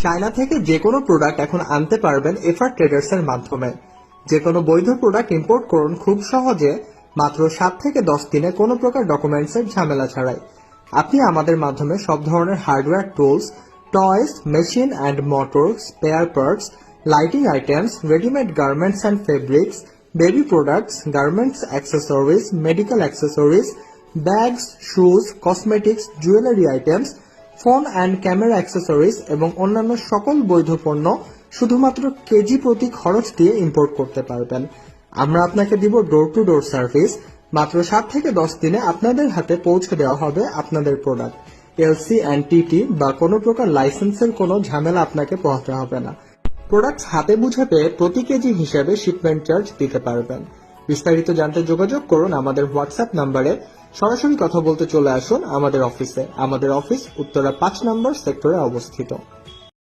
China থেকে যে কোনো প্রোডাক্ট এখন আনতে পারবেন এফআর ট্রেডার্স এর মাধ্যমে। যে কোনো বৈধ প্রোডাক্ট ইম্পোর্ট করুন খুব সহজে, মাত্র 7 থেকে 10 দিনে কোনো প্রকার ডকুমেন্টসের ঝামেলা ছাড়াই। আপনি আমাদের মাধ্যমে সব ধরনের hardware tools, toys, machine and motor, spare parts, lighting items, readymade garments and fabrics, baby products, garments accessories, medical accessories, bags, shoes, cosmetics, jewellery items, phone and camera accessories এবং অন্যান্য সকল বৈধ পণ্য শুধুমাত্র কেজি প্রতি খরচ দিয়ে ইম্পোর্ট করতে পারবেন। আমরা আপনাকে দিব ডোর টু ডোর সার্ভিস। মাত্র 7 থেকে 10 দিনে আপনাদের হাতে পৌঁছে দেওয়া হবে আপনাদের প্রোডাক্ট। এলসি অ্যান্ড টিটি বা কোনো প্রকার লাইসেন্সের কোনো ঝামেলা আপনাকে পোহাতে হবে না। প্রোডাক্ট হাতে বুঝে পেয়ে প্রতি কেজি হিসেবে শিপমেন্ট চার্জ দিতে পারবেন। বিস্তারিত জানতে যোগাযোগ করুন আমাদের হোয়াটসঅ্যাপ নাম্বারে। সরাসরি কথা বলতে চলে আসুন আমাদের অফিসে। আমাদের অফিস উত্তরা 5 নম্বর সেক্টরে অবস্থিত।